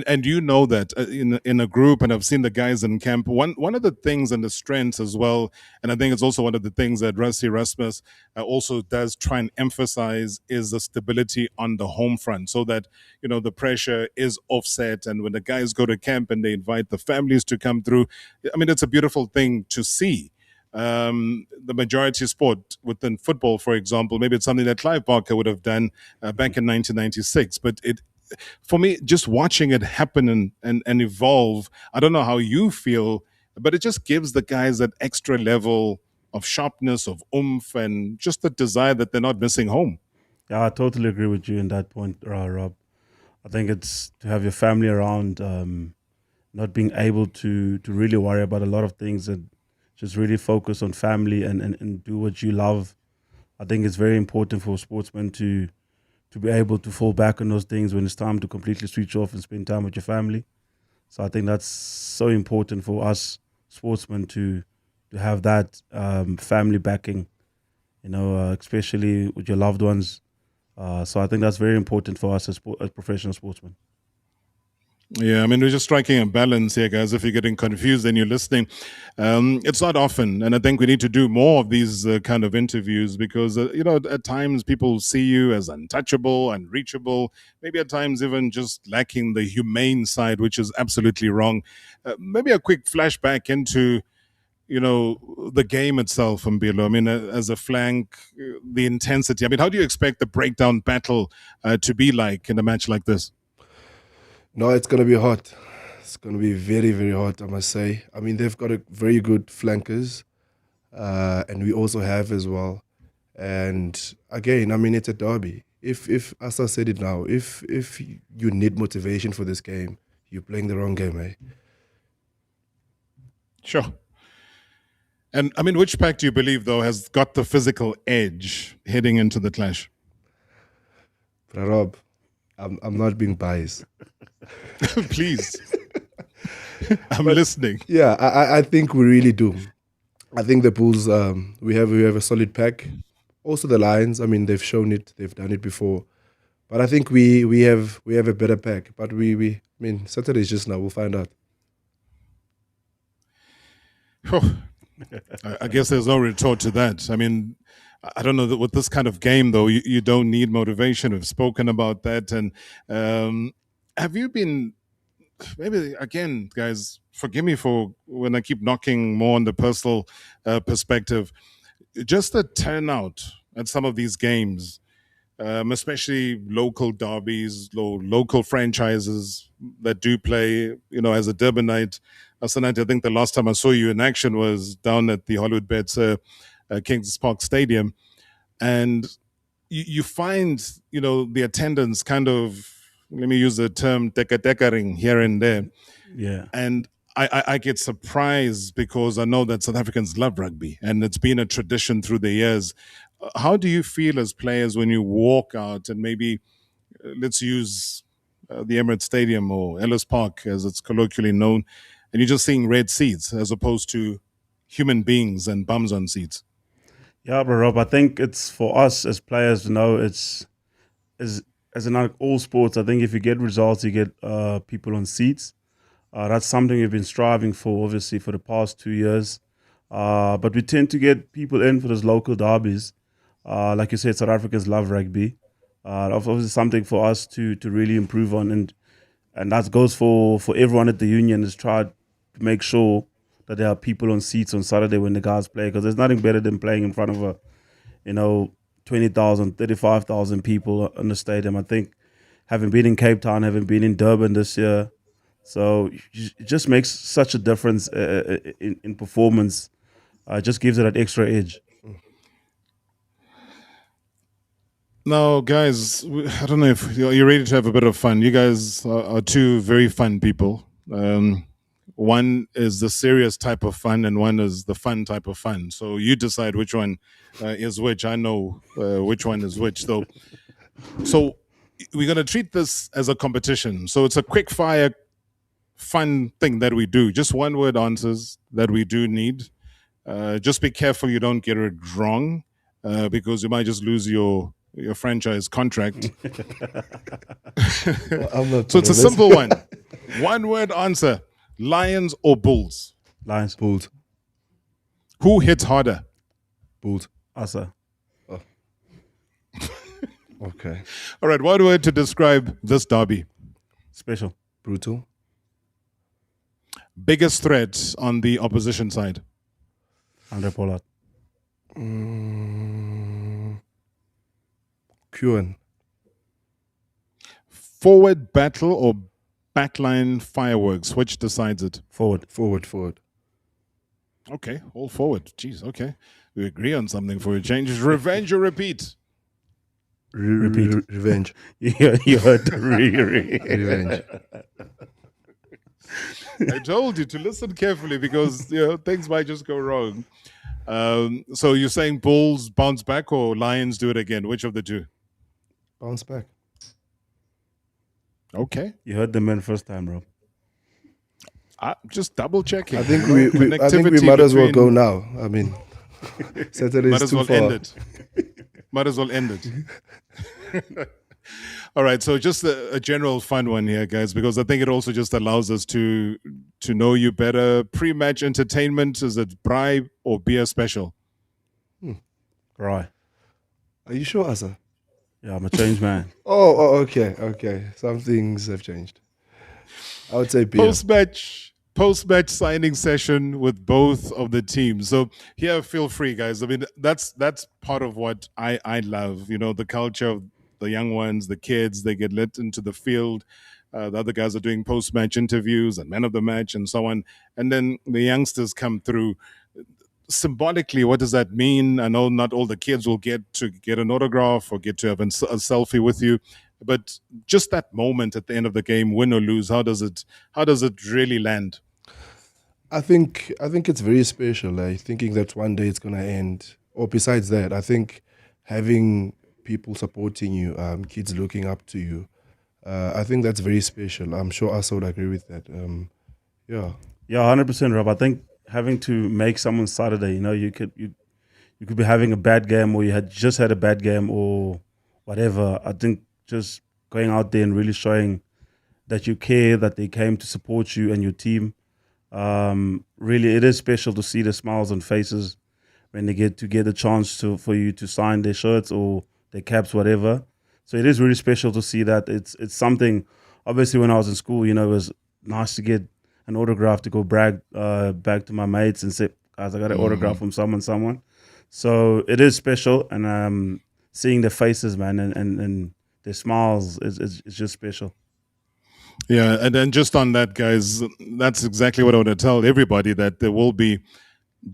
And you know that in a group, and I've seen the guys in camp. One of the things and the strengths as well, and I think it's also one of the things that Rassie Rasmus also does try and emphasize is the stability on the home front, so that the pressure is offset. And when the guys go to camp and they invite the families to come through, I mean, it's a beautiful thing to see. The majority sport within football, for example, maybe it's something that Clive Barker would have done back in 1996. But for me, just watching it happen and evolve, I don't know how you feel, but it just gives the guys that extra level of sharpness, of oomph, and just the desire that they're not missing home. Yeah, I totally agree with you in that point, Rob. I think it's to have your family around, not being able to really worry about a lot of things and just really focus on family and do what you love. I think it's very important for sportsmen to be able to fall back on those things when it's time to completely switch off and spend time with your family. So I think that's so important for us sportsmen to have that family backing, especially with your loved ones. So I think that's very important for us as professional sportsmen. Yeah, I mean, we're just striking a balance here, guys. If you're getting confused and you're listening, it's not often. And I think we need to do more of these kind of interviews because, at times people see you as untouchable, unreachable, maybe at times even just lacking the humane side, which is absolutely wrong. Maybe a quick flashback into, the game itself, Mbilo. I mean, as a flank, the intensity. I mean, how do you expect the breakdown battle to be like in a match like this? No, it's going to be hot. It's going to be very, very hot, I must say. I mean, they've got a very good flankers, and we also have as well. And again, I mean, it's a derby. If as I said it now, if you need motivation for this game, you're playing the wrong game, eh? Sure. And I mean, which pack do you believe, though, has got the physical edge heading into the clash? But Rob, I'm not being biased. Please. I'm listening. Yeah, I think we really do. I think the Bulls, we have a solid pack. Also the Lions, I mean, they've shown it, they've done it before. But I think we have a better pack. But I mean, Saturday is just now, we'll find out. I guess there's no retort to that. I mean, I don't know that with this kind of game, though, you don't need motivation. We've spoken about that. And have you been, maybe again, guys, forgive me for when I keep knocking more on the personal perspective, just the turnout at some of these games, especially local derbies, local franchises that do play, as a Durbanite. Asanante, I think the last time I saw you in action was down at the Hollywood Bets Kings Park Stadium. And you find, the attendance kind of, let me use the term, dekering here and there. Yeah. And I get surprised because I know that South Africans love rugby and it's been a tradition through the years. How do you feel as players when you walk out and maybe, let's use the Emirates Stadium or Ellis Park as it's colloquially known, and you're just seeing red seats as opposed to human beings and bums on seats? Yeah, but Rob, I think it's for us as players, it's as in like all sports. I think if you get results, you get people on seats. That's something we've been striving for, obviously, for the past 2 years. But we tend to get people in for those local derbies. Like you said, South Africans love rugby. Obviously, something for us to really improve on, and that goes for everyone at the union, is try to make sure that there are people on seats on Saturday when the guys play, because there's nothing better than playing in front of 20,000, 35,000 people in the stadium. I think having been in Cape Town, having been in Durban this year, so it just makes such a difference in performance. It just gives it that extra edge. Now, guys, I don't know if you're ready to have a bit of fun. You guys are two very fun people. One is the serious type of fun and one is the fun type of fun. So you decide which one is which. I know which one is which, though. So we're going to treat this as a competition. So it's a quick fire fun thing that we do. Just one word answers that we do need. Just be careful you don't get it wrong. because you might just lose your franchise contract. I'm not So it's a honest. simple one. One word answer. Lions or Bulls? Lions. Bulls. Who hits harder? Bulls. Asa. Oh. Okay. All right, one word to describe this derby. Special. Brutal. Biggest threat on the opposition side. Andre Pollard. Kuen. Forward battle or backline fireworks? Which decides it? Forward. Forward. Okay, all forward. Jeez, okay. We agree on something for a change. Revenge or repeat? Repeat. Revenge. You heard Revenge. I told you to listen carefully because things might just go wrong. So you're saying Bulls bounce back or Lions do it again? Which of the two? Bounce back. Okay. You heard the man first time, Rob. Just double checking. I think we might as well go now. I mean, Saturday might is as too well far. end it. Might as well end it. All right, so just a general fun one here, guys, because I think it also just allows us to know you better. Pre-match entertainment, is it braai or beer special? Braai. Are you sure, Asa? Yeah, I'm a changed man. Okay. Some things have changed. I would say beer. Post-match signing session with both of the teams. So here, feel free, guys. I mean, that's part of what I love. You know, the culture of the young ones, the kids. They get let into the field. The other guys are doing post-match interviews and men of the match and so on. And then the youngsters come through. Symbolically, what does that mean? I know not all the kids will get to get an autograph or get to have a selfie with you, but just that moment at the end of the game, win or lose, how does it really land? I think it's very special. Like thinking that one day it's gonna end. Or besides that, I think having people supporting you, kids looking up to you, I think that's very special. I'm sure Asa would agree with that. Yeah, 100%, Rob. I think having to make someone's Saturday, you could be having a bad game or you had just had a bad game or whatever. I think just going out there and really showing that you care, that they came to support you and your team. Really, it is special to see the smiles on faces when they get a chance for you to sign their shirts or their caps, whatever. So it is really special to see that. It's something. Obviously, when I was in school, it was nice to get an autograph to go brag back to my mates and say, guys, I got an autograph from someone. So it is special, and seeing their faces, man, and their smiles is just special. Yeah, and then just on that, guys, that's exactly what I want to tell everybody, that there will be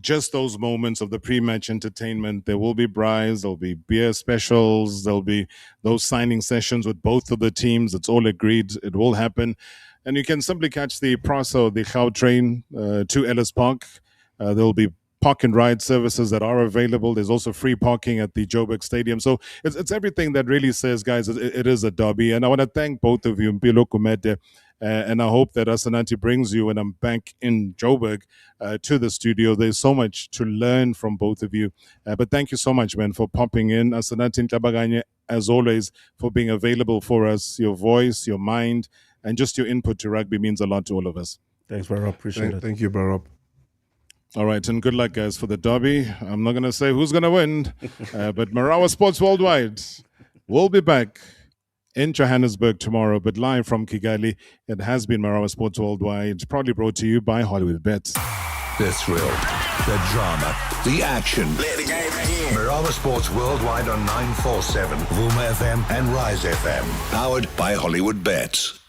just those moments of the pre-match entertainment. There will be braais, there'll be beer specials, there'll be those signing sessions with both of the teams. It's all agreed. It will happen. And you can simply catch the Praso, the Gau train to Ellis Park. There'll be park and ride services that are available. There's also free parking at the Joburg Stadium. So it's everything that really says, guys, it is a derby. And I want to thank both of you, Mpilo Kumete, and I hope that Asanati brings you when I'm back in Joburg to the studio. There's so much to learn from both of you. But thank you so much, man, for popping in. Asanati Ntlabaganye, as always, for being available for us. Your voice, your mind, and just your input to rugby means a lot to all of us. Thanks, bro. Appreciate it. Thank you, bro. Rob. All right, and good luck, guys, for the derby. I'm not going to say who's going to win, but Marawa Sports Worldwide will be back in Johannesburg tomorrow, but live from Kigali. It has been Marawa Sports Worldwide, proudly brought to you by Hollywood Bets. The thrill, the drama, the action. Play the game again. Marawa Sports Worldwide on 947, Vuma FM and Rise FM. Powered by Hollywood Bets.